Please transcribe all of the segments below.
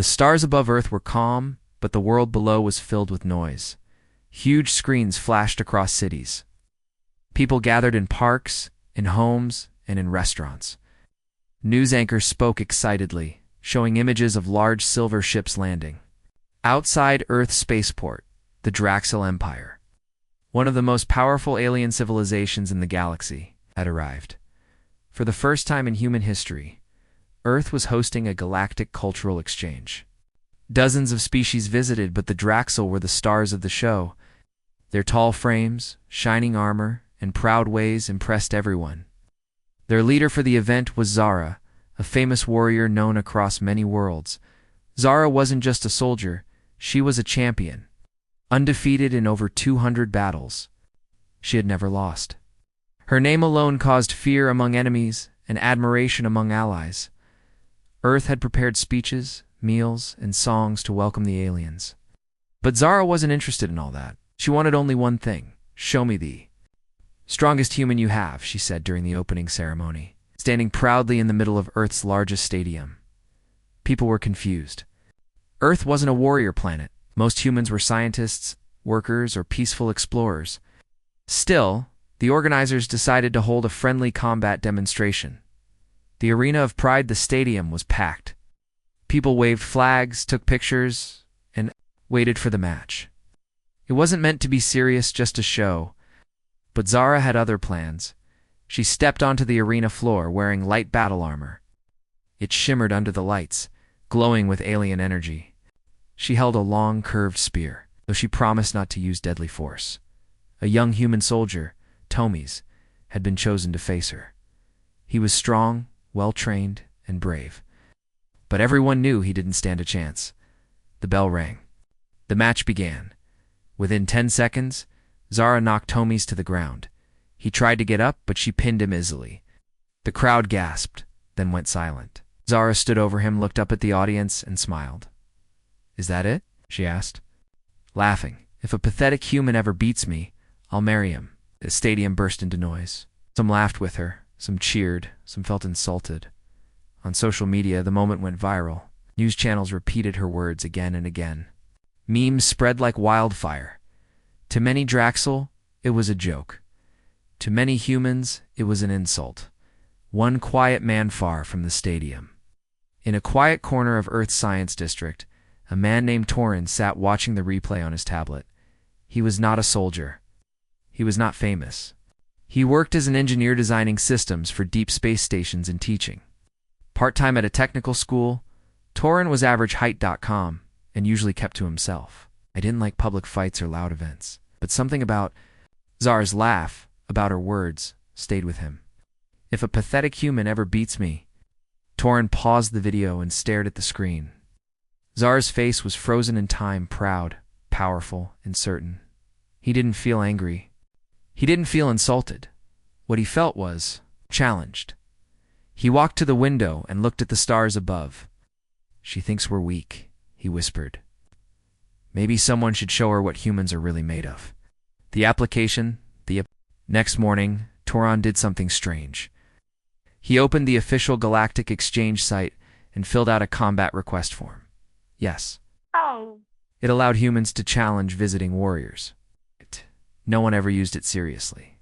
The stars above Earth were calm, but the world below was filled with noise. Huge screens flashed across cities. People gathered in parks, in homes, and in restaurants. News anchors spoke excitedly, showing images of large silver ships landing. Outside Earth's spaceport, the Draxel Empire, one of the most powerful alien civilizations in the galaxy, had arrived. For the first time in human history, Earth was hosting a galactic cultural exchange. Dozens of species visited, but the Draxel were the stars of the show. Their tall frames, shining armor, and proud ways impressed everyone. Their leader for the event was Zara, a famous warrior known across many worlds. Zara wasn't just a soldier, she was a champion. Undefeated in over 200 battles, she had never lost. Her name alone caused fear among enemies and admiration among allies. Earth had prepared speeches, meals, and songs to welcome the aliens. But Zara wasn't interested in all that. She wanted only one thing: show me the strongest human you have, she said during the opening ceremony, standing proudly in the middle of Earth's largest stadium. People were confused. Earth wasn't a warrior planet. Most humans were scientists, workers, or peaceful explorers. Still, the organizers decided to hold a friendly combat demonstration. The arena of Pride, the stadium, was packed. People waved flags, took pictures, and waited for the match. It wasn't meant to be serious, just a show. But Zara had other plans. She stepped onto the arena floor wearing light battle armor. It shimmered under the lights, glowing with alien energy. She held a long, curved spear, though she promised not to use deadly force. A young human soldier, Tomies, had been chosen to face her. He was strong, well-trained, and brave. But everyone knew he didn't stand a chance. The bell rang. The match began. Within 10 seconds, Zara knocked Tomies to the ground. He tried to get up, but she pinned him easily. The crowd gasped, then went silent. Zara stood over him, looked up at the audience, and smiled. "Is that it?" she asked, laughing. "If a pathetic human ever beats me, I'll marry him." The stadium burst into noise. Some laughed with her, some cheered, some felt insulted. On social media, the moment went viral. News channels repeated her words again and again. Memes spread like wildfire. To many Draxel, it was a joke. To many humans, it was an insult. One quiet man far from the stadium. In a quiet corner of Earth's science district, a man named Torin sat watching the replay on his tablet. He was not a soldier. He was not famous. He worked as an engineer designing systems for deep space stations and teaching. Part-time at a technical school, Torin was averageheight.com and usually kept to himself. I didn't like public fights or loud events, but something about Zara's laugh, about her words, stayed with him. "If a pathetic human ever beats me..." Torin paused the video and stared at the screen. Zara's face was frozen in time, proud, powerful, and certain. He didn't feel angry. He didn't feel insulted. What he felt was challenged. He walked to the window and looked at the stars above. "She thinks we're weak," he whispered. "Maybe someone should show her what humans are really made of." Next morning, Torin did something strange. He opened the official Galactic Exchange site and filled out a combat request form. Yes. It allowed humans to challenge visiting warriors. No one ever used it seriously.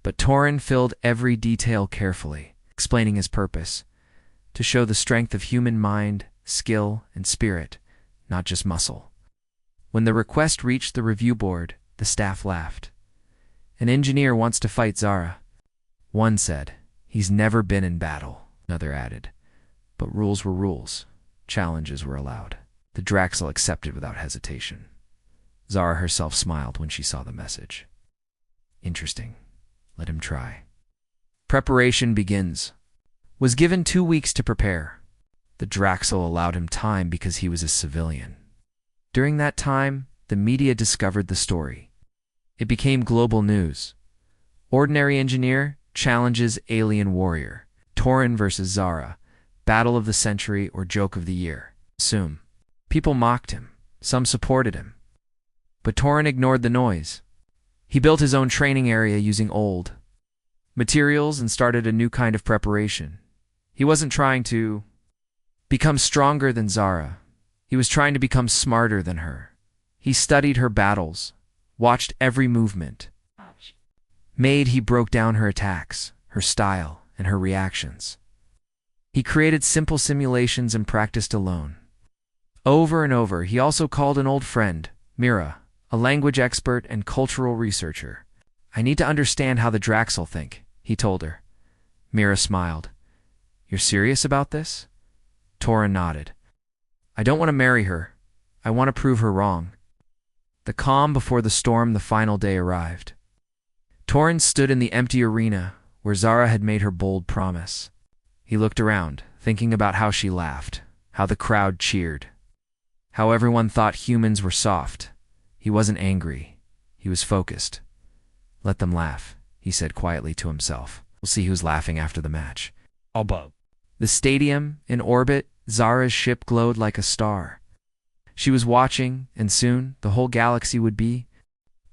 But Torin filled every detail carefully, explaining his purpose: to show the strength of human mind, skill, and spirit, not just muscle. When the request reached the review board, the staff laughed. "An engineer wants to fight Zara." One said, "He's never been in battle." Another added, "But rules were rules. Challenges were allowed." The Draxel accepted without hesitation. Zara herself smiled when she saw the message. "Interesting. Let him try." Preparation begins. Was given 2 weeks to prepare. The Draxel allowed him time because he was a civilian. During that time, the media discovered the story. It became global news. Ordinary engineer challenges alien warrior. Torin versus Zara. Battle of the century or joke of the year. Soon, people mocked him. Some supported him. But Torin ignored the noise. He built his own training area using old materials and started a new kind of preparation. He wasn't trying to become stronger than Zara. He was trying to become smarter than her. He studied her battles, watched every movement. He broke down her attacks, her style, and her reactions. He created simple simulations and practiced alone. Over and over, he also called an old friend, Mira, a language expert and cultural researcher. I need to understand how the Draxel think, he told her. Mira smiled. You're serious about this? Torin nodded. I don't want to marry her. I want to prove her wrong. The calm before the storm, the final day arrived. Torin stood in the empty arena where Zara had made her bold promise. He looked around, thinking about how she laughed, how the crowd cheered, how everyone thought humans were soft. He wasn't angry. He was focused. Let them laugh, he said quietly to himself. We'll see who's laughing after the match. Above. The stadium, in orbit, Zara's ship glowed like a star. She was watching, and soon the whole galaxy would be.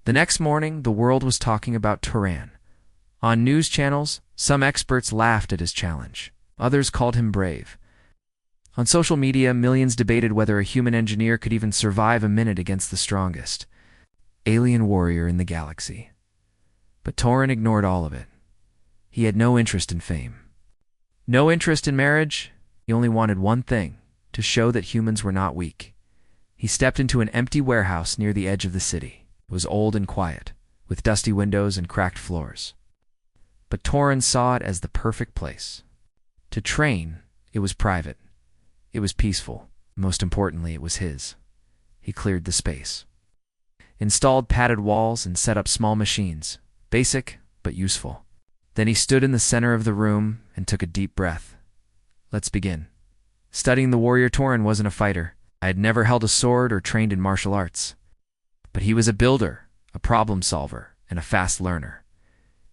The next morning, the world was talking about Turan. On news channels, some experts laughed at his challenge. Others called him brave. On social media, millions debated whether a human engineer could even survive a minute against the strongest alien warrior in the galaxy. But Torin ignored all of it. He had no interest in fame. No interest in marriage. He only wanted one thing, to show that humans were not weak. He stepped into an empty warehouse near the edge of the city. It was old and quiet, with dusty windows and cracked floors. But Torin saw it as the perfect place. To train, it was private. It was peaceful. Most importantly, it was his. He cleared the space, installed padded walls, and set up small machines, basic but useful. Then he stood in the center of the room and took a deep breath. Let's begin. Studying the warrior, Torin wasn't a fighter. I had never held a sword or trained in martial arts. But he was a builder, a problem solver, and a fast learner.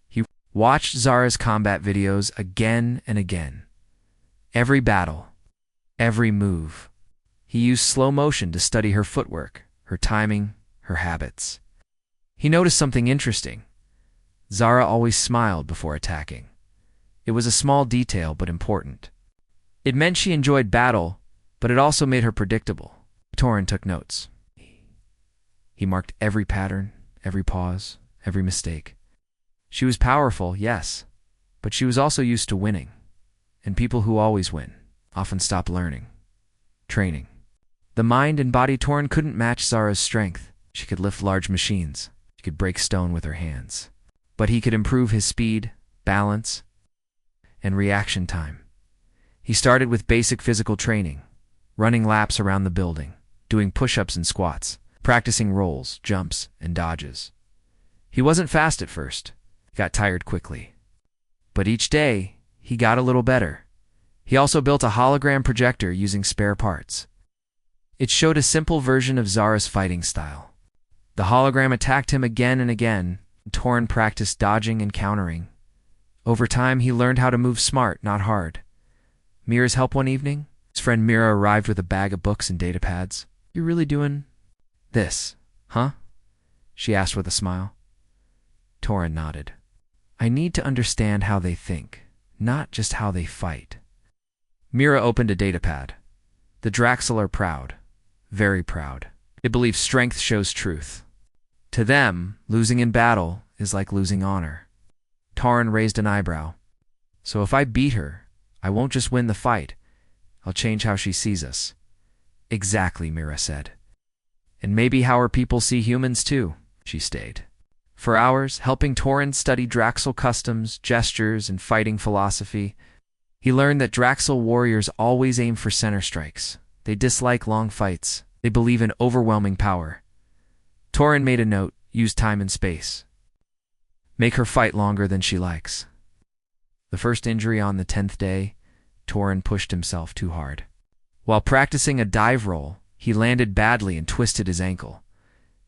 He watched Zara's combat videos again and again. Every battle, every move. He used slow motion to study her footwork, her timing, her habits. He noticed something interesting. Zara always smiled before attacking. It was a small detail, but important. It meant she enjoyed battle, but it also made her predictable. Torin took notes. He marked every pattern, every pause, every mistake. She was powerful, yes, but she was also used to winning. And people who always win often stop learning, training. The mind and body Torin couldn't match Zara's strength. She could lift large machines. She could break stone with her hands. But he could improve his speed, balance, and reaction time. He started with basic physical training, running laps around the building, doing push-ups and squats, practicing rolls, jumps, and dodges. He wasn't fast at first. He got tired quickly. But each day, he got a little better. He also built a hologram projector using spare parts. It showed a simple version of Zara's fighting style. The hologram attacked him again and again. Torin practiced dodging and countering. Over time, he learned how to move smart, not hard. Mira's help one evening, his friend Mira arrived with a bag of books and data pads. You really doing this, huh? She asked with a smile. Torin nodded. I need to understand how they think, not just how they fight. Mira opened a datapad. The Draxel are proud, very proud. They believe strength shows truth. To them, losing in battle is like losing honor. Torin raised an eyebrow. So if I beat her, I won't just win the fight. I'll change how she sees us. Exactly, Mira said. And maybe how her people see humans too, she stayed. For hours, helping Torin study Draxel customs, gestures, and fighting philosophy, he learned that Draxel warriors always aim for center strikes. They dislike long fights. They believe in overwhelming power. Torin made a note, use time and space. Make her fight longer than she likes. The first injury on the 10th day, Torin pushed himself too hard. While practicing a dive roll, he landed badly and twisted his ankle.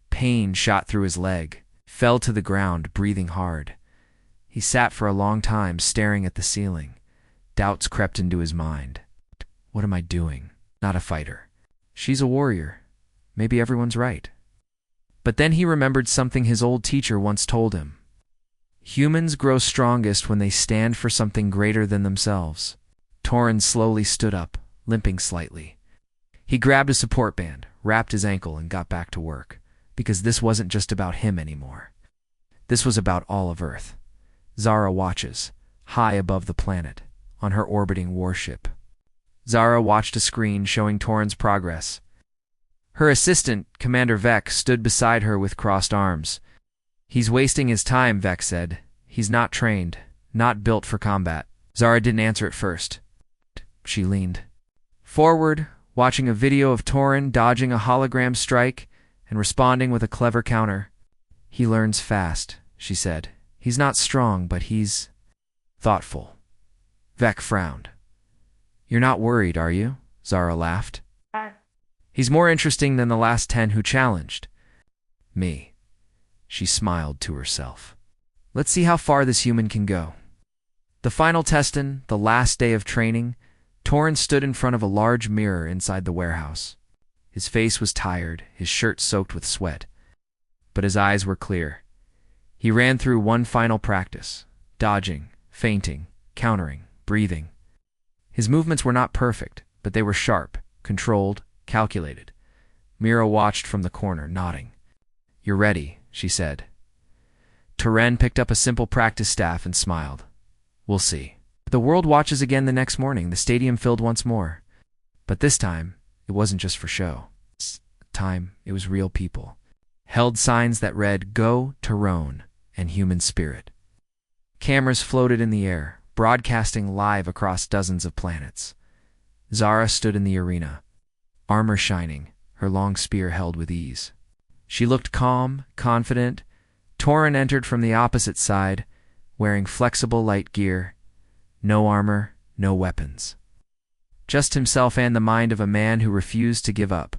Pain shot through his leg, fell to the ground, breathing hard. He sat for a long time, staring at the ceiling. Doubts crept into his mind. What am I doing? Not a fighter. She's a warrior. Maybe everyone's right. But then he remembered something his old teacher once told him. Humans grow strongest when they stand for something greater than themselves. Torin slowly stood up, limping slightly. He grabbed a support band, wrapped his ankle, and got back to work, because this wasn't just about him anymore. This was about all of Earth. Zara watches, high above the planet, on her orbiting warship. Zara watched a screen showing Torin's progress. Her assistant, Commander Vec, stood beside her with crossed arms. "He's wasting his time," Vec said. "He's not trained, not built for combat." Zara didn't answer at first. She leaned forward, watching a video of Torin dodging a hologram strike and responding with a clever counter. "He learns fast," she said. "He's not strong, but he's thoughtful." Vec frowned. "You're not worried, are you?" Zara laughed. "He's more interesting than the last 10 who challenged me." She smiled to herself. "Let's see how far this human can go." The final testing, the last day of training, Torin stood in front of a large mirror inside the warehouse. His face was tired, his shirt soaked with sweat, but his eyes were clear. He ran through one final practice, dodging, feinting, countering, breathing. His movements were not perfect, but they were sharp, controlled, calculated. Mira watched from the corner, nodding. "You're ready," she said. Torin picked up a simple practice staff and smiled. "We'll see." The world watches again the next morning, the stadium filled once more. But this time, it wasn't just for show. This time, it was real people. Held signs that read, "Go, Tyrone," and "Human Spirit." Cameras floated in the air, broadcasting live across dozens of planets. Zara stood in the arena, armor shining, her long spear held with ease. She looked calm, confident. Torin entered from the opposite side, wearing flexible light gear. No armor, no weapons. Just himself and the mind of a man who refused to give up.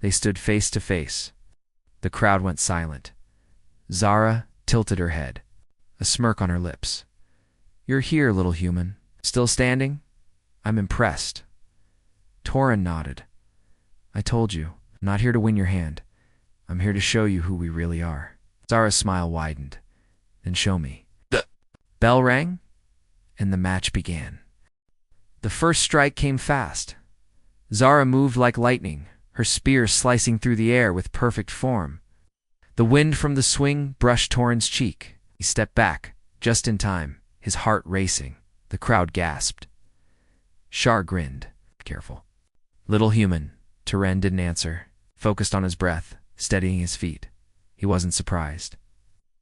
They stood face to face. The crowd went silent. Zara tilted her head, a smirk on her lips. "You're here, little human. Still standing? I'm impressed." Torin nodded. "I told you, I'm not here to win your hand. I'm here to show you who we really are." Zara's smile widened. "Then show me." The bell rang, and the match began. The first strike came fast. Zara moved like lightning, her spear slicing through the air with perfect form. The wind from the swing brushed Torin's cheek. He stepped back, just in time, his heart racing. The crowd gasped. Shar grinned. "Careful." "Little human." Torin didn't answer, focused on his breath, steadying his feet. He wasn't surprised.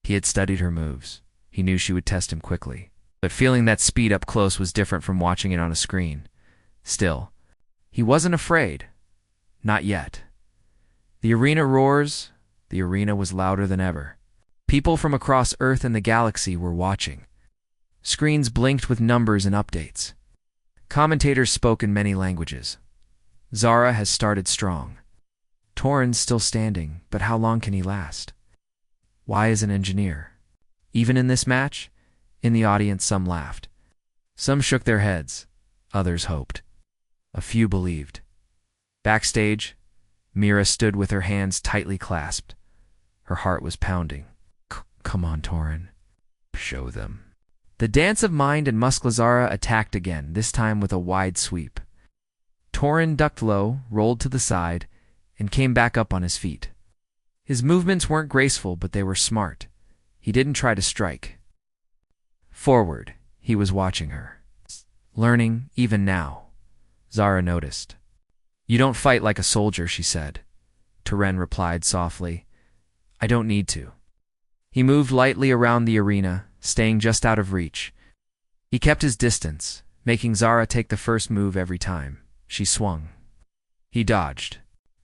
He had studied her moves. He knew she would test him quickly. But feeling that speed up close was different from watching it on a screen. Still, he wasn't afraid. Not yet. The arena roars. The arena was louder than ever. People from across Earth and the galaxy were watching. Screens blinked with numbers and updates. Commentators spoke in many languages. Zara has started strong. Torin's still standing, but how long can he last? Why is an engineer? Even in this match? In the audience, some laughed. Some shook their heads. Others hoped. A few believed. Backstage, Mira stood with her hands tightly clasped. Her heart was pounding. Come on, Torin. Show them. The dance of mind and muscle Zara attacked again, this time with a wide sweep. Torin ducked low, rolled to the side, and came back up on his feet. His movements weren't graceful, but they were smart. He didn't try to strike. Forward, he was watching her. Learning, even now. Zara noticed. You don't fight like a soldier, she said. Torin replied softly. I don't need to. He moved lightly around the arena, staying just out of reach. He kept his distance, making Zara take the first move every time. She swung. He dodged.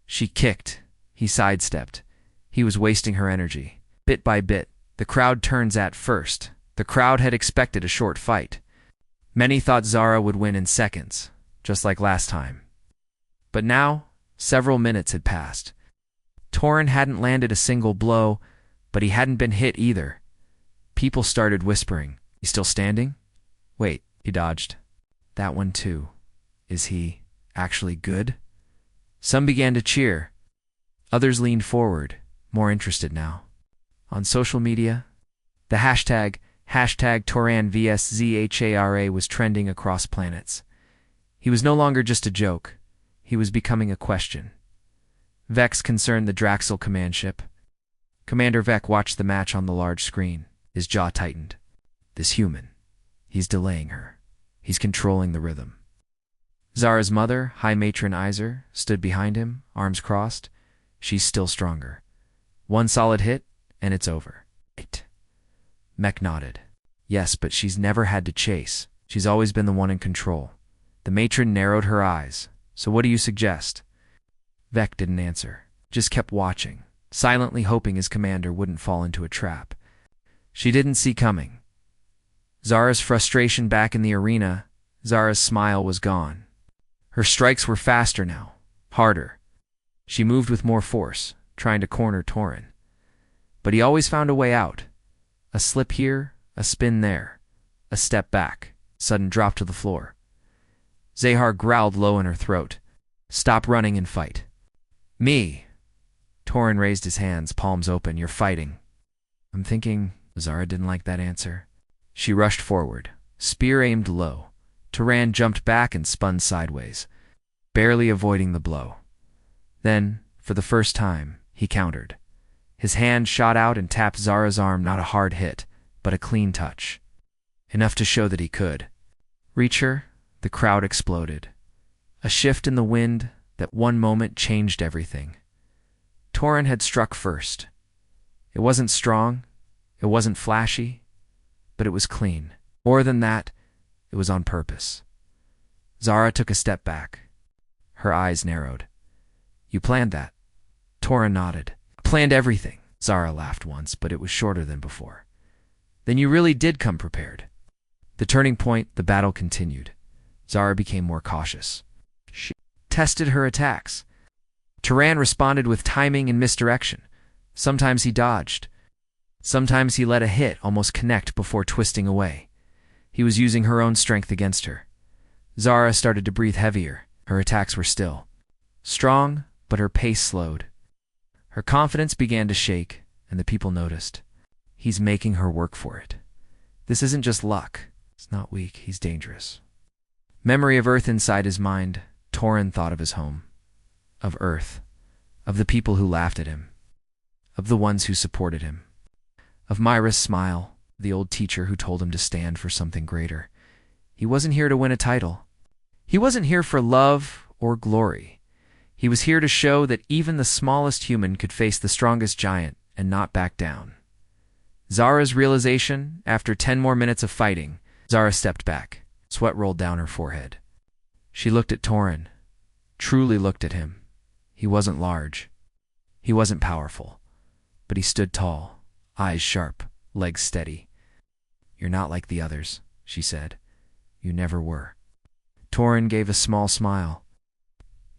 She kicked. He sidestepped. He was wasting her energy. Bit by bit, the crowd turns at first. The crowd had expected a short fight. Many thought Zara would win in seconds, just like last time. But now, several minutes had passed. Torin hadn't landed a single blow, but he hadn't been hit either. People started whispering. He's still standing? Wait, he dodged. That one too. Is he actually good? Some began to cheer. Others leaned forward, more interested now. On social media, the hashtag Torin vs ZHARA was trending across planets. He was no longer just a joke. he was becoming a question. Vex concerned the Draxel command ship. Commander Vex watched the match on the large screen. His jaw tightened. This human. He's delaying her. He's controlling the rhythm. Zara's mother, High Matron Iser, stood behind him, arms crossed. She's still stronger. One solid hit, and it's over. Right. Mech nodded. Yes, but she's never had to chase. She's always been the one in control. The matron narrowed her eyes. So what do you suggest? Vec didn't answer, just kept watching, silently hoping his commander wouldn't fall into a trap. She didn't see coming. Zara's frustration back in the arena, Zara's smile was gone. Her strikes were faster now, harder. She moved with more force, trying to corner Torin. But he always found a way out. A slip here, a spin there, a step back, sudden drop to the floor. Zahar growled low in her throat. Stop running and fight. Me. Torin raised his hands, palms open. You're fighting. I'm thinking. Zara didn't like that answer. She rushed forward, spear aimed low. Turan jumped back and spun sideways, barely avoiding the blow. Then, for the first time, he countered. His hand shot out and tapped Zara's arm, not a hard hit, but a clean touch. Enough to show that he could. Reach her, the crowd exploded. A shift in the wind that one moment changed everything. Torin had struck first. It wasn't strong, it wasn't flashy, but it was clean. More than that, it was on purpose. Zara took a step back. Her eyes narrowed. You planned that? Torin nodded. Planned everything. Zara laughed once, but it was shorter than before. Then you really did come prepared. The turning point, the battle continued. Zara became more cautious. She tested her attacks. Turan responded with timing and misdirection. Sometimes he dodged. Sometimes he let a hit almost connect before twisting away. He was using her own strength against her. Zara started to breathe heavier. Her attacks were still strong, but her pace slowed. Her confidence began to shake, and the people noticed. He's making her work for it. This isn't just luck. He's not weak, he's dangerous. Memory of Earth inside his mind, Torin thought of his home. Of Earth. Of the people who laughed at him. Of the ones who supported him. Of Myra's smile, the old teacher who told him to stand for something greater. He wasn't here to win a title. He wasn't here for love or glory. He was here to show that even the smallest human could face the strongest giant and not back down. Zara's realization, after 10 more minutes of fighting, Zara stepped back. Sweat rolled down her forehead. She looked at Torin, truly looked at him. He wasn't large. He wasn't powerful. But he stood tall, eyes sharp, legs steady. You're not like the others, she said. You never were. Torin gave a small smile.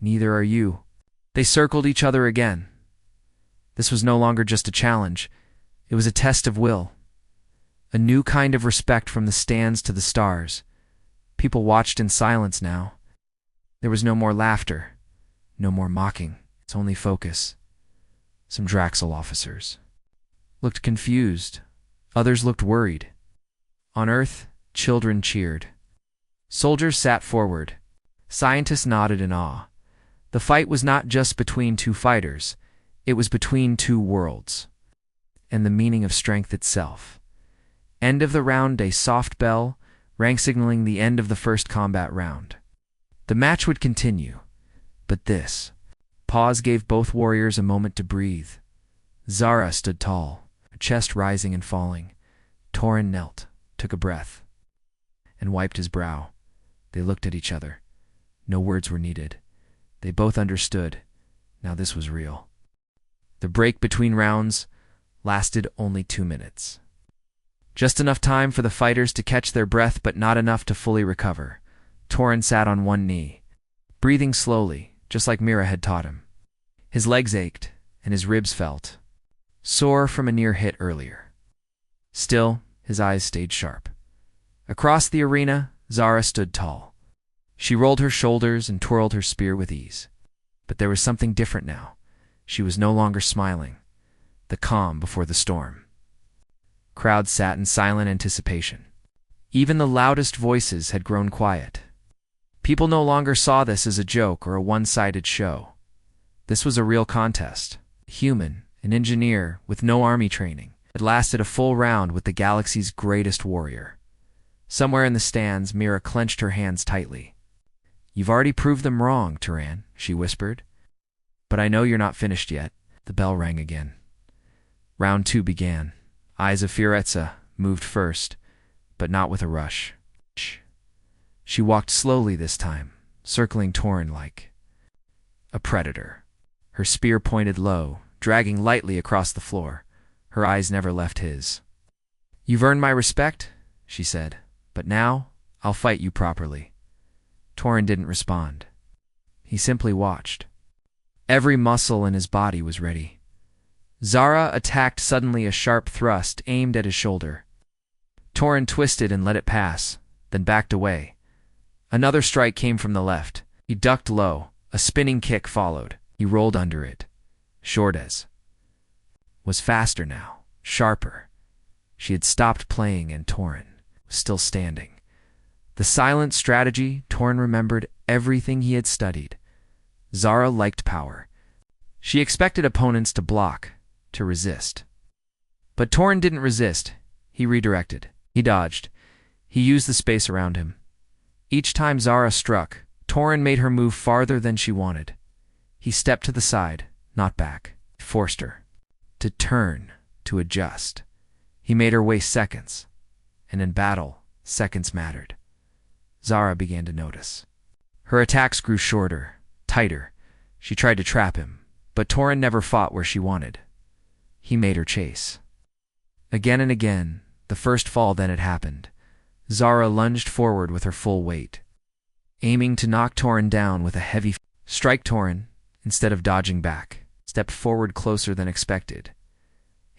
Neither are you. They circled each other again. This was no longer just a challenge. It was a test of will. A new kind of respect from the stands to the stars. People watched in silence now. There was no more laughter, no more mocking. It's only focus. Some Draxel officers looked confused. Others looked worried. On Earth, children cheered. Soldiers sat forward. Scientists nodded in awe. The fight was not just between two fighters. It was between two worlds. And the meaning of strength itself. End of the round, a soft bell rang signaling the end of the first combat round. The match would continue, but this pause gave both warriors a moment to breathe. Zara stood tall, her chest rising and falling. Torin knelt, took a breath, and wiped his brow. They looked at each other. No words were needed. They both understood. Now this was real. The break between rounds lasted only 2 minutes. Just enough time for the fighters to catch their breath, but not enough to fully recover. Torin sat on one knee, breathing slowly, just like Mira had taught him. His legs ached, and his ribs felt sore from a near hit earlier. Still, his eyes stayed sharp. Across the arena, Zara stood tall. She rolled her shoulders and twirled her spear with ease. But there was something different now. She was no longer smiling. The calm before the storm. Crowds sat in silent anticipation. Even the loudest voices had grown quiet. People no longer saw this as a joke or a one-sided show. This was a real contest. A human, an engineer with no army training, had lasted a full round with the galaxy's greatest warrior. Somewhere in the stands, Mira clenched her hands tightly. "You've already proved them wrong, Turan," she whispered. "But I know you're not finished yet." The bell rang again. Round 2 began. Eyes of Fioretza moved first, but not with a rush. She walked slowly this time, circling Torin like a predator. Her spear pointed low, dragging lightly across the floor. Her eyes never left his. "You've earned my respect," she said, "but now I'll fight you properly." Torin didn't respond. He simply watched. Every muscle in his body was ready. Zara attacked suddenly, a sharp thrust aimed at his shoulder. Torin twisted and let it pass, then backed away. Another strike came from the left. He ducked low. A spinning kick followed. He rolled under it. Shortez was faster now, sharper. She had stopped playing and Torin was still standing. The silent strategy, Torin remembered everything he had studied. Zara liked power. She expected opponents to block, to resist. But Torin didn't resist. He redirected. He dodged. He used the space around him. Each time Zara struck, Torin made her move farther than she wanted. He stepped to the side, not back. He forced her to turn, to adjust. He made her waste seconds. And in battle, seconds mattered. Zara began to notice. Her attacks grew shorter, tighter. She tried to trap him, but Torin never fought where she wanted. He made her chase. Again and again, the first fall then had happened. Zara lunged forward with her full weight, aiming to knock Torin down with a heavy strike. Torin, instead of dodging back, stepped forward closer than expected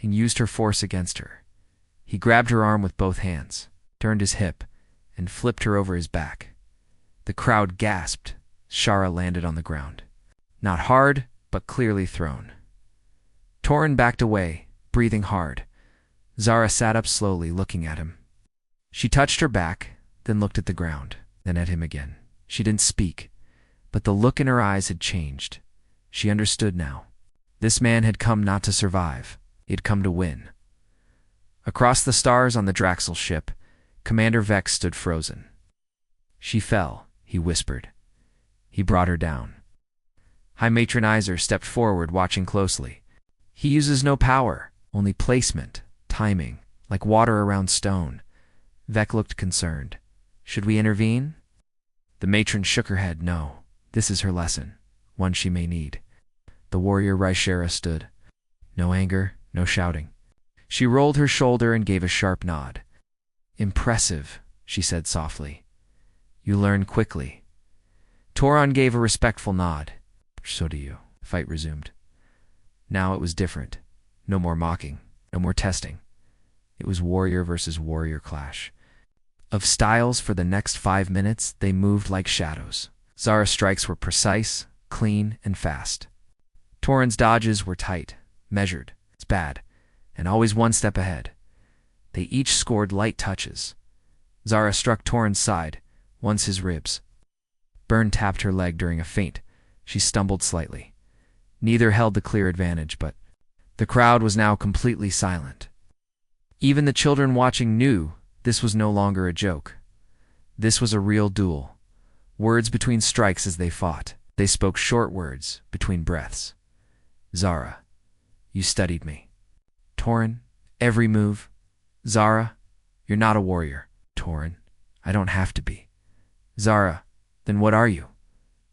and used her force against her. He grabbed her arm with both hands, turned his hip, and flipped her over his back. The crowd gasped. Shara landed on the ground. Not hard, but clearly thrown. Torin backed away, breathing hard. Zara sat up slowly, looking at him. She touched her back, then looked at the ground, then at him again. She didn't speak, but the look in her eyes had changed. She understood now. This man had come not to survive. He had come to win. Across the stars on the Draxel ship, Commander Vex stood frozen. "She fell," he whispered. He brought her down. High Matron Iser stepped forward, watching closely. "He uses no power, only placement, timing, like water around stone." Vec looked concerned. "Should we intervene?" The matron shook her head. "No, this is her lesson, one she may need." The warrior Rishera stood. No anger, no shouting. She rolled her shoulder and gave a sharp nod. "Impressive," she said softly. "You learn quickly." Toron gave a respectful nod. "So do you." The fight resumed. Now it was different. No more mocking, no more testing. It was warrior versus warrior clash. Of styles for the next 5 minutes, they moved like shadows. Zara's strikes were precise, clean, and fast. Torin's dodges were tight, measured, it's bad, and always one step ahead. They each scored light touches. Zara struck Torin's side, once his ribs. Byrne tapped her leg during a feint. She stumbled slightly. Neither held the clear advantage, but the crowd was now completely silent. Even the children watching knew this was no longer a joke. This was a real duel. Words between strikes as they fought. They spoke short words, between breaths. "Zara, you studied me." "Torin, every move." "Zara, you're not a warrior." "Torin, I don't have to be." "Zara, then what are you?"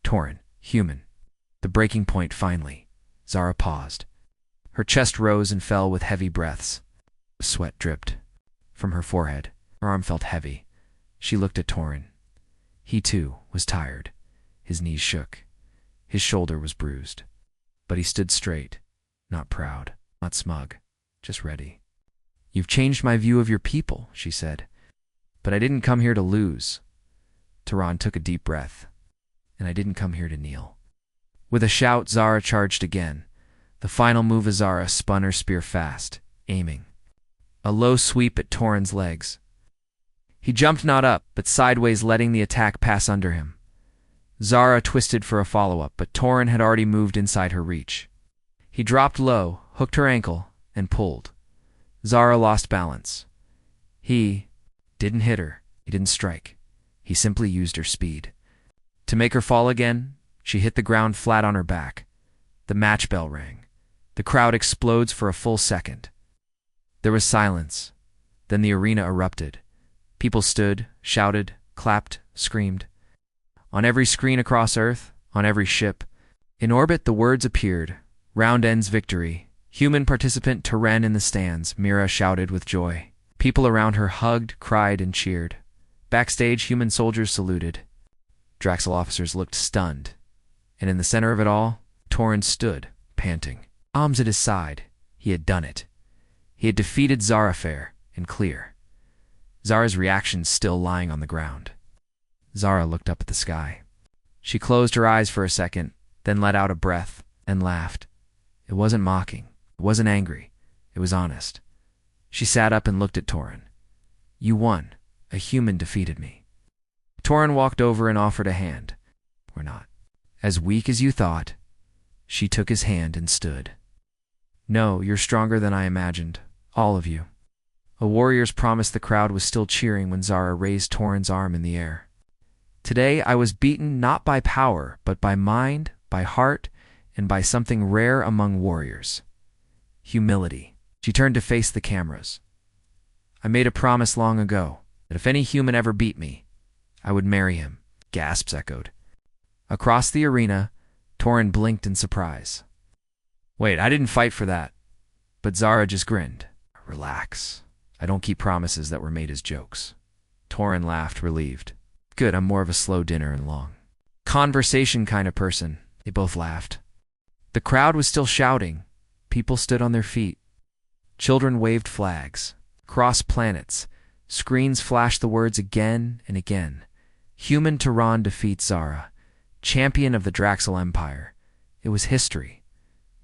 "Torin, human." The breaking point finally. Zara paused. Her chest rose and fell with heavy breaths. Sweat dripped from her forehead. Her arm felt heavy. She looked at Torin. He, too, was tired. His knees shook. His shoulder was bruised. But he stood straight, not proud, not smug, just ready. "You've changed my view of your people," she said. "But I didn't come here to lose." Tehran took a deep breath. "And I didn't come here to kneel." With a shout, Zara charged again. The final move of Zara spun her spear fast, aiming. A low sweep at Torin's legs. He jumped not up, but sideways, letting the attack pass under him. Zara twisted for a follow-up, but Torin had already moved inside her reach. He dropped low, hooked her ankle, and pulled. Zara lost balance. He didn't hit her. He didn't strike. He simply used her speed. To make her fall again, she hit the ground flat on her back. The match bell rang. The crowd explodes for a full second. There was silence. Then the arena erupted. People stood, shouted, clapped, screamed. On every screen across Earth, on every ship, in orbit the words appeared. Round ends victory. Human participant Teren in the stands, Mira shouted with joy. People around her hugged, cried, and cheered. Backstage, human soldiers saluted. Draxel officers looked stunned. And in the center of it all, Torin stood, panting. Arms at his side. He had done it. He had defeated Zara fair and clear. Zara's reaction still lying on the ground. Zara looked up at the sky. She closed her eyes for a second, then let out a breath and laughed. It wasn't mocking. It wasn't angry. It was honest. She sat up and looked at Torin. You won. A human defeated me. Torin walked over and offered a hand. We're not as weak as you thought. She took his hand and stood. No, you're stronger than I imagined. All of you. A warrior's promise. The crowd was still cheering when Zara raised Torin's arm in the air. Today I was beaten not by power, but by mind, by heart, and by something rare among warriors. Humility. She turned to face the cameras. I made a promise long ago that if any human ever beat me, I would marry him. Gasps echoed. Across the arena, Torin blinked in surprise. Wait, I didn't fight for that. But Zara just grinned. Relax. I don't keep promises that were made as jokes. Torin laughed, relieved. Good, I'm more of a slow dinner and long conversation kind of person. They both laughed. The crowd was still shouting. People stood on their feet. Children waved flags. Across planets, screens flashed the words again and again. Human Tehran defeats Zara, champion of the Draxel Empire. It was history.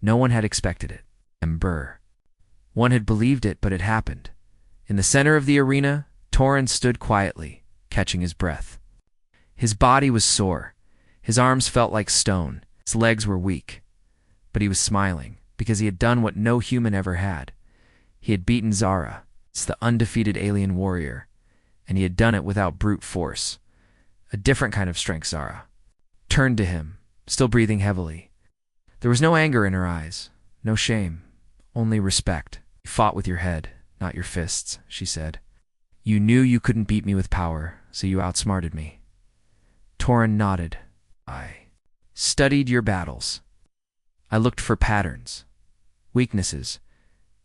No one had expected it. Ember. One had believed it, but it happened. In the center of the arena, Torin stood quietly, catching his breath. His body was sore. His arms felt like stone. His legs were weak. But he was smiling, because he had done what no human ever had. He had beaten Zara, the undefeated alien warrior, and he had done it without brute force. A different kind of strength. Zara turned to him, still breathing heavily. There was no anger in her eyes, no shame, only respect. You fought with your head, not your fists, she said. You knew you couldn't beat me with power, so you outsmarted me. Torin nodded. I studied your battles. I looked for patterns, weaknesses.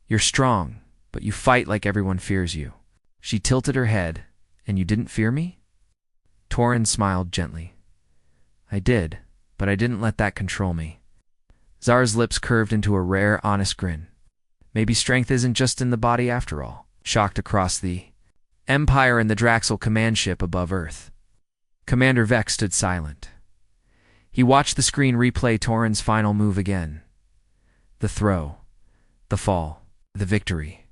You're strong, but you fight like everyone fears you. She tilted her head. And you didn't fear me? Torin smiled gently. I did, but I didn't let that control me. Zara's lips curved into a rare, honest grin. Maybe strength isn't just in the body after all. Shocked across the Empire and the Draxel command ship above Earth. Commander Vex stood silent. He watched the screen replay Torin's final move again. The throw, the fall, the victory.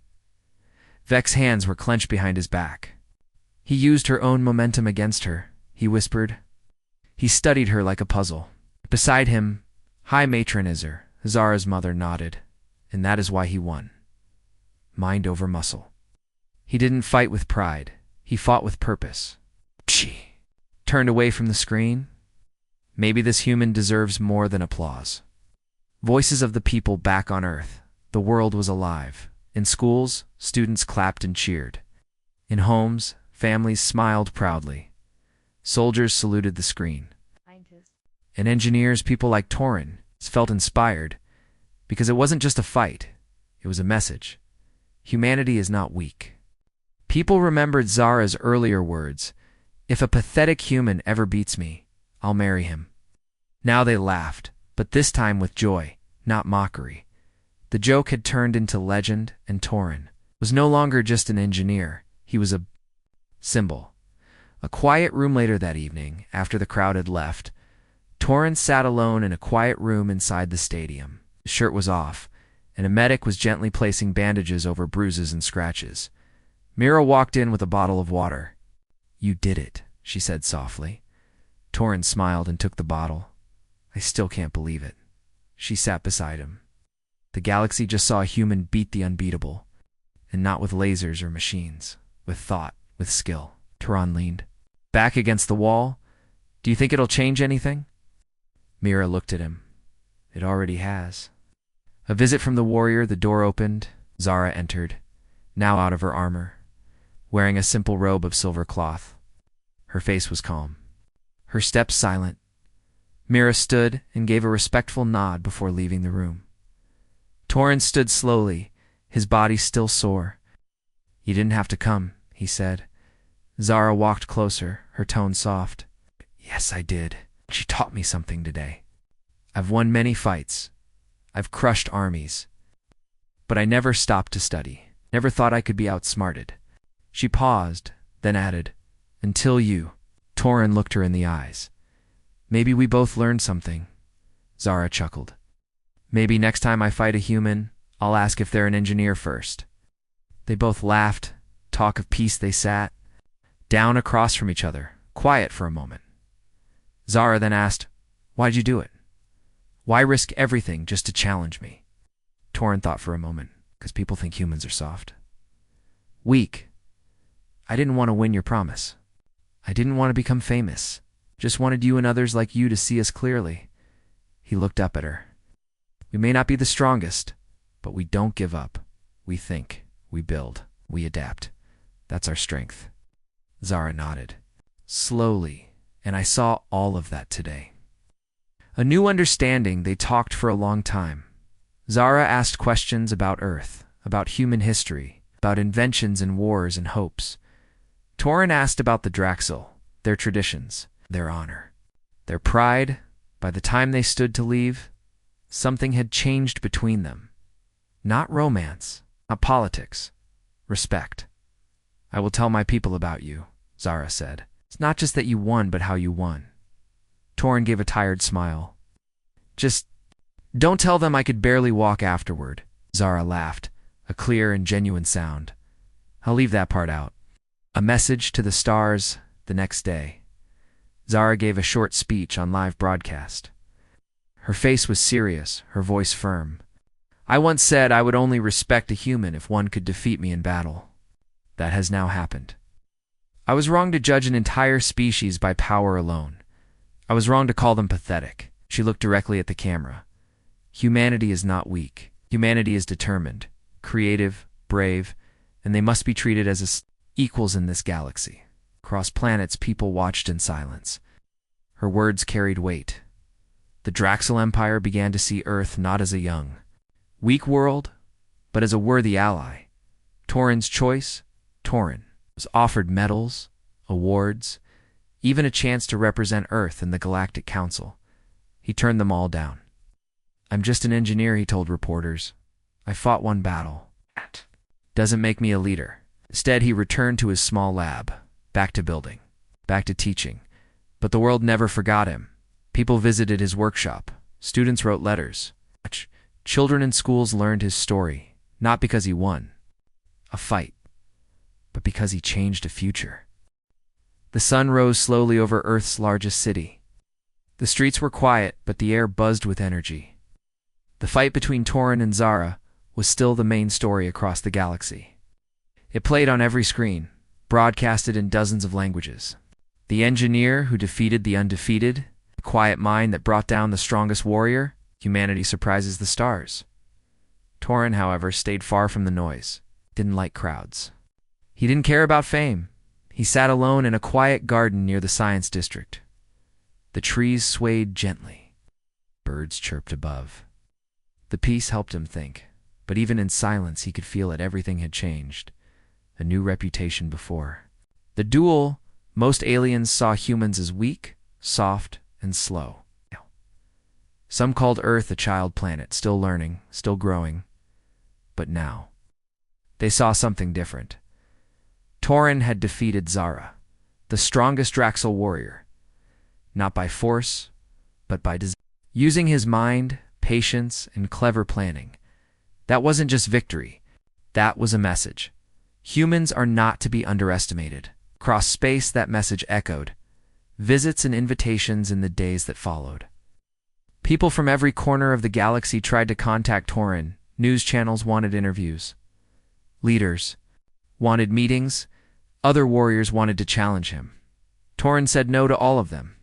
Vex's hands were clenched behind his back. He used her own momentum against her, he whispered. He studied her like a puzzle. Beside him, High Matron Iser, Zara's mother, nodded, and that is why he won. Mind over muscle. He didn't fight with pride. He fought with purpose. She turned away from the screen. Maybe this human deserves more than applause. Voices of the people back on Earth. The world was alive. In schools, students clapped and cheered. In homes, families smiled proudly. Soldiers saluted the screen. And engineers, people like Torin, felt inspired because it wasn't just a fight. It was a message. Humanity is not weak. People remembered Zara's earlier words, if a pathetic human ever beats me, I'll marry him. Now they laughed, but this time with joy, not mockery. The joke had turned into legend, and Torin was no longer just an engineer. He was a symbol. A quiet room later that evening, after the crowd had left, Torin sat alone in a quiet room inside the stadium. His shirt was off, and a medic was gently placing bandages over bruises and scratches. Mira walked in with a bottle of water. You did it, she said softly. Torin smiled and took the bottle. I still can't believe it. She sat beside him. The galaxy just saw a human beat the unbeatable. And not with lasers or machines. With thought, with skill. Torin leaned back against the wall. Do you think it'll change anything? Mira looked at him. It already has. A visit from the warrior, the door opened. Zara entered, now out of her armor, wearing a simple robe of silver cloth. Her face was calm, her steps silent. Mira stood and gave a respectful nod before leaving the room. Torin stood slowly, his body still sore. You didn't have to come, he said. Zara walked closer, her tone soft. Yes, I did. She taught me something today. I've won many fights. I've crushed armies. But I never stopped to study. Never thought I could be outsmarted. She paused, then added, until you. Torin looked her in the eyes. Maybe we both learned something. Zara chuckled. Maybe next time I fight a human, I'll ask if they're an engineer first. They both laughed. Talk of peace. They sat down across from each other, quiet for a moment. Zara then asked, Why'd you do it? Why risk everything just to challenge me? Torin thought for a moment, because people think humans are soft. Weak. I didn't want to win your promise. I didn't want to become famous. Just wanted you and others like you to see us clearly. He looked up at her. We may not be the strongest, but we don't give up. We think, we build, we adapt. That's our strength. Zara nodded. Slowly, and I saw all of that today. A new understanding. They talked for a long time. Zara asked questions about Earth, about human history, about inventions and wars and hopes. Torin asked about the Draxel, their traditions, their honor, their pride. By the time they stood to leave, something had changed between them. Not romance, not politics, respect. I will tell my people about you, Zara said. It's not just that you won, but how you won. Torin gave a tired smile. Just don't tell them I could barely walk afterward. Zara laughed, a clear and genuine sound. I'll leave that part out. A message to the stars the next day. Zara gave a short speech on live broadcast. Her face was serious, her voice firm. I once said I would only respect a human if one could defeat me in battle. That has now happened. I was wrong to judge an entire species by power alone. I was wrong to call them pathetic. She looked directly at the camera. Humanity is not weak. Humanity is determined, creative, brave, and they must be treated as equals in this galaxy. Across planets, people watched in silence. Her words carried weight. The Draxel Empire began to see Earth not as a young, weak world, but as a worthy ally. Torin's choice, Torin, was offered medals, awards, even a chance to represent Earth in the Galactic Council. He turned them all down. I'm just an engineer, he told reporters. I fought one battle. That doesn't make me a leader. Instead, he returned to his small lab, back to building, back to teaching. But the world never forgot him. People visited his workshop. Students wrote letters. Children in schools learned his story, not because he won a fight, but because he changed a future. The sun rose slowly over Earth's largest city. The streets were quiet, but the air buzzed with energy. The fight between Torin and Zara was still the main story across the galaxy. It played on every screen, broadcasted in dozens of languages. The engineer who defeated the undefeated, the quiet mind that brought down the strongest warrior, humanity surprises the stars. Torin, however, stayed far from the noise, didn't like crowds. He didn't care about fame. He sat alone in a quiet garden near the science district. The trees swayed gently. Birds chirped above. The peace helped him think, but even in silence he could feel that everything had changed. A new reputation before. The duel, most aliens saw humans as weak, soft, and slow. Some called Earth a child planet, still learning, still growing. But now, they saw something different. Torin had defeated Zara, the strongest Draxel warrior, not by force, but by design. Using his mind, patience, and clever planning. That wasn't just victory. That was a message. Humans are not to be underestimated. Across space, that message echoed. visits and invitations in the days that followed. People from every corner of the galaxy tried to contact Torin. News channels wanted interviews. Leaders wanted meetings. Other warriors wanted to challenge him. Torin said no to all of them.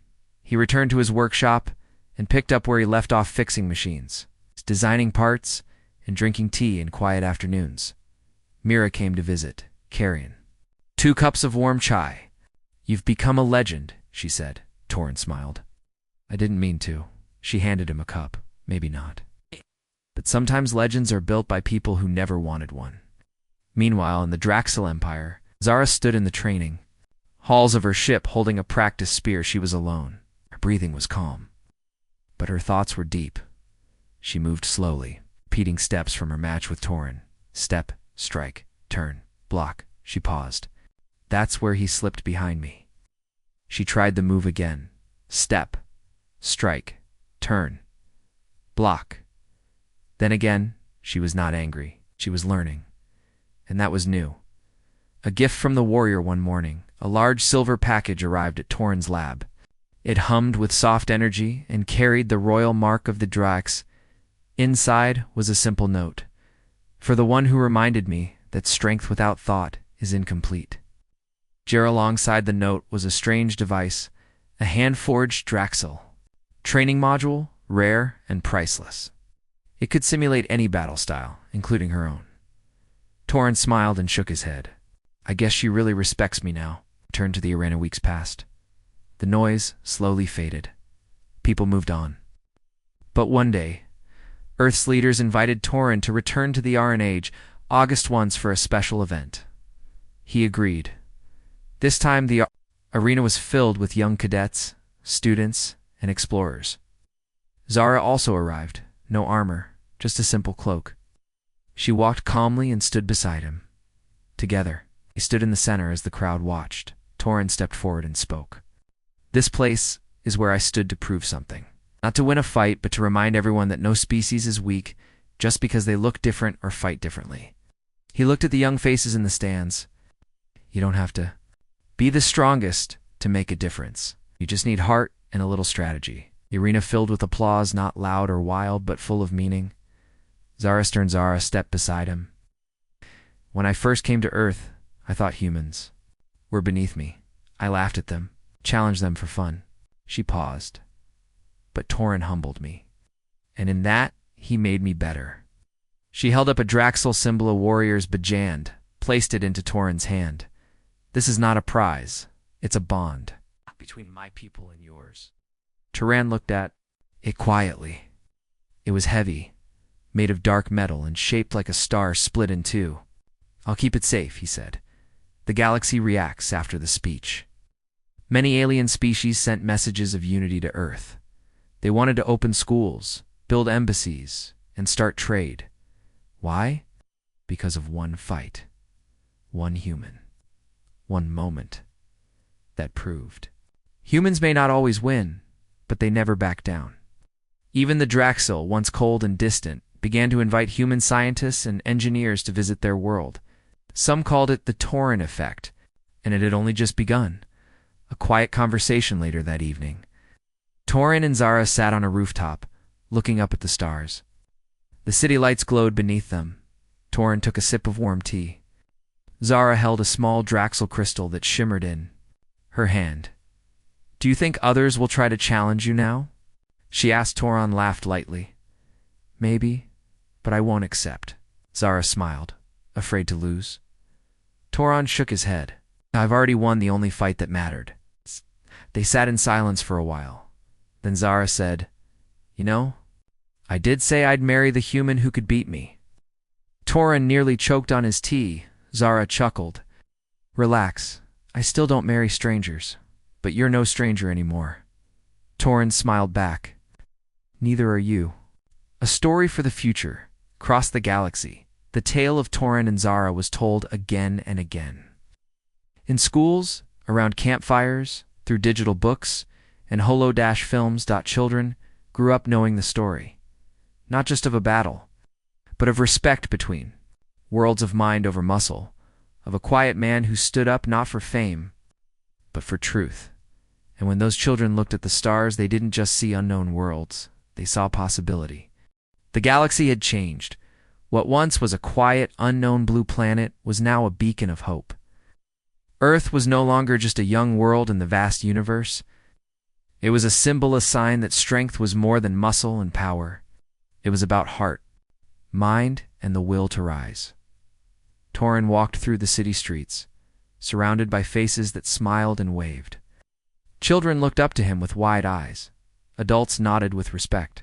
He returned to his workshop and picked up where he left off, fixing machines, designing parts, and drinking tea in quiet afternoons. Mira came to visit, carrying 2 cups of warm chai. "You've become a legend," she said. Torin smiled. "I didn't mean to." She handed him a cup. "Maybe not. But sometimes legends are built by people who never wanted one." Meanwhile, in the Draxel Empire, Zara stood in the training halls of her ship holding a practice spear. She was alone. Her breathing was calm, but her thoughts were deep. She moved slowly, repeating steps from her match with Torin. Step, strike, turn, block. She paused. "That's where he slipped behind me." She tried the move again. Step, strike, turn, block. Then again, she was not angry. She was learning. And that was new. A gift from the warrior. One morning, a large silver package arrived at Torin's lab. It hummed with soft energy and carried the royal mark of the Drax. Inside was a simple note: "For the one who reminded me that strength without thought is incomplete." Alongside the note was a strange device, a hand-forged Draxel training module, rare and priceless. It could simulate any battle style, including her own. Torin smiled and shook his head. "I guess she really respects me now." Turned to the arena. Weeks passed. The noise slowly faded. People moved on. But one day, Earth's leaders invited Torin to return to the Aryan Age August once for a special event. He agreed. This time the arena was filled with young cadets, students, and explorers. Zara also arrived. No armor, just a simple cloak. She walked calmly and stood beside him. Together, they stood in the center as the crowd watched. Torin stepped forward and spoke. "This place is where I stood to prove something. Not to win a fight, but to remind everyone that no species is weak just because they look different or fight differently." He looked at the young faces in the stands. "You don't have to be the strongest to make a difference. You just need heart and a little strategy." The arena filled with applause, not loud or wild, but full of meaning. Zara stepped beside him. "When I first came to Earth, I thought humans were beneath me. I laughed at them, challenged them for fun." She paused. "But Torin humbled me. And in that, he made me better." She held up a Draxel symbol, a warrior's bejand, placed it into Torin's hand. "This is not a prize. It's a bond between my people and yours." Torin looked at it quietly. It was heavy, made of dark metal and shaped like a star split in two. "I'll keep it safe," he said. The galaxy reacts after the speech. Many alien species sent messages of unity to Earth. They wanted to open schools, build embassies, and start trade. Why? Because of one fight, one human, one moment that proved. Humans may not always win, but they never back down. Even the Draxel, once cold and distant, began to invite human scientists and engineers to visit their world. Some called it the Torin effect, and it had only just begun. A quiet conversation later that evening. Torin and Zara sat on a rooftop, looking up at the stars. The city lights glowed beneath them. Torin took a sip of warm tea. Zara held a small Draxel crystal that shimmered in her hand. "Do you think others will try to challenge you now?" she asked. Torin laughed lightly. "Maybe, but I won't accept." Zara smiled, afraid to lose. Torin shook his head. "I've already won the only fight that mattered." They sat in silence for a while. Then Zara said, "You know, I did say I'd marry the human who could beat me." Torin nearly choked on his tea. Zara chuckled. "Relax, I still don't marry strangers, but you're no stranger anymore." Torin smiled back. "Neither are you." A story for the future. Across the galaxy, the tale of Torin and Zara was told again and again. In schools, around campfires, through digital books, and holo-films. Children grew up knowing the story, not just of a battle, but of respect between worlds, of mind over muscle, of a quiet man who stood up not for fame, but for truth. And when those children looked at the stars, they didn't just see unknown worlds. They saw possibility. The galaxy had changed. What once was a quiet, unknown blue planet was now a beacon of hope. Earth was no longer just a young world in the vast universe. It was a symbol, a sign that strength was more than muscle and power. It was about heart, mind, and the will to rise. Torin walked through the city streets, surrounded by faces that smiled and waved. Children looked up to him with wide eyes. Adults nodded with respect.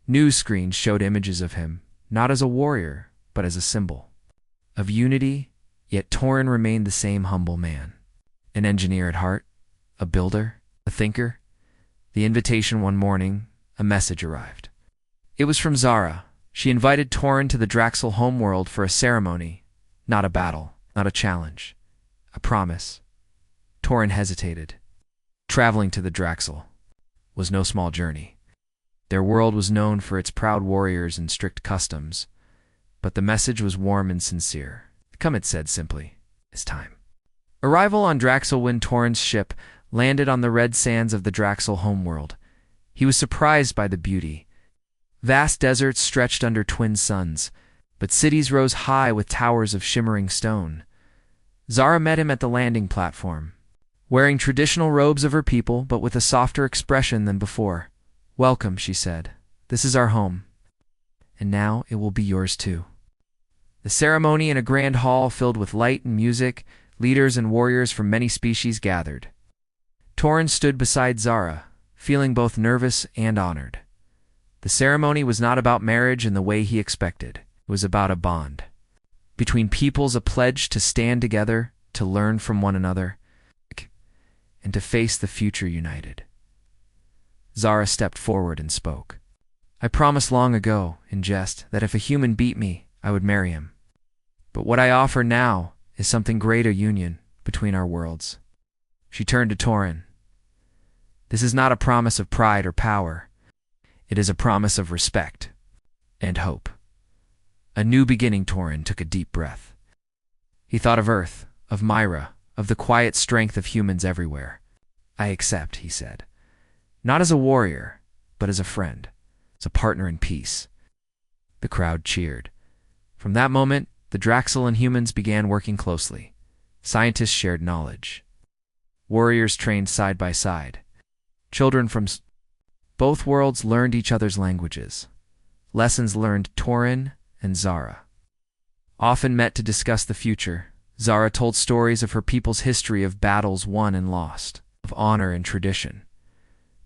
News screens showed images of him, not as a warrior, but as a symbol of unity, yet Torin remained the same humble man. An engineer at heart, a builder, a thinker. The invitation one morning, a message arrived. It was from Zara. She invited Torin to the Draxel homeworld for a ceremony, not a battle, not a challenge, a promise. Torin hesitated. Traveling to the Draxel was no small journey. Their world was known for its proud warriors and strict customs, but the message was warm and sincere. Come, it said simply, it's time. Arrival on Draxel when Torin's ship landed on the red sands of the Draxel homeworld. He was surprised by the beauty. Vast deserts stretched under twin suns, but cities rose high with towers of shimmering stone. Zara met him at the landing platform, wearing traditional robes of her people, but with a softer expression than before. Welcome, she said. This is our home. And now it will be yours too. The ceremony in a grand hall filled with light and music, leaders and warriors from many species gathered. Torin stood beside Zara, feeling both nervous and honored. The ceremony was not about marriage in the way he expected. It was about a bond between peoples, a pledge to stand together, to learn from one another, and to face the future united. Zara stepped forward and spoke. I promised long ago, in jest, that if a human beat me, I would marry him. But what I offer now is something greater, union between our worlds. She turned to Torin. This is not a promise of pride or power. It is a promise of respect and hope. A new beginning. Torin took a deep breath. He thought of Earth, of Myra, of the quiet strength of humans everywhere. I accept, he said. Not as a warrior, but as a friend, as a partner in peace. The crowd cheered. From that moment, the Draxel and humans began working closely. Scientists shared knowledge. Warriors trained side by side. Children from both worlds learned each other's languages. Lessons learned. Torin and Zara often met to discuss the future. Zara told stories of her people's history, of battles won and lost, of honor and tradition.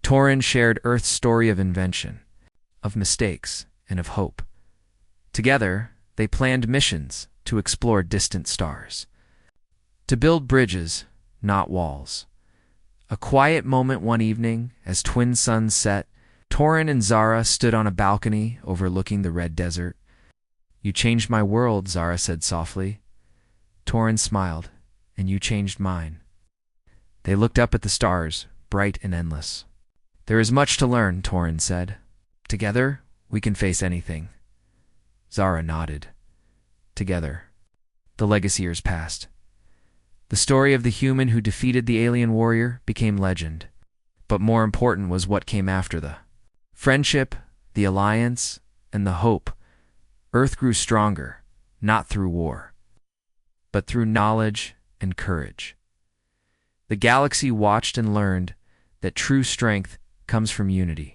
Torin shared Earth's story of invention, of mistakes, and of hope. Together, they planned missions to explore distant stars, to build bridges, not walls. A quiet moment one evening, as twin suns set, Torin and Zara stood on a balcony overlooking the red desert. You changed my world, Zara said softly. Torin smiled, and you changed mine. They looked up at the stars, bright and endless. There is much to learn, Torin said. Together, we can face anything. Zara nodded. Together. The legacy years passed. The story of the human who defeated the alien warrior became legend. But more important was what came after the friendship, the alliance, and the hope. Earth grew stronger, not through war, but through knowledge and courage. The galaxy watched and learned that true strength comes from unity.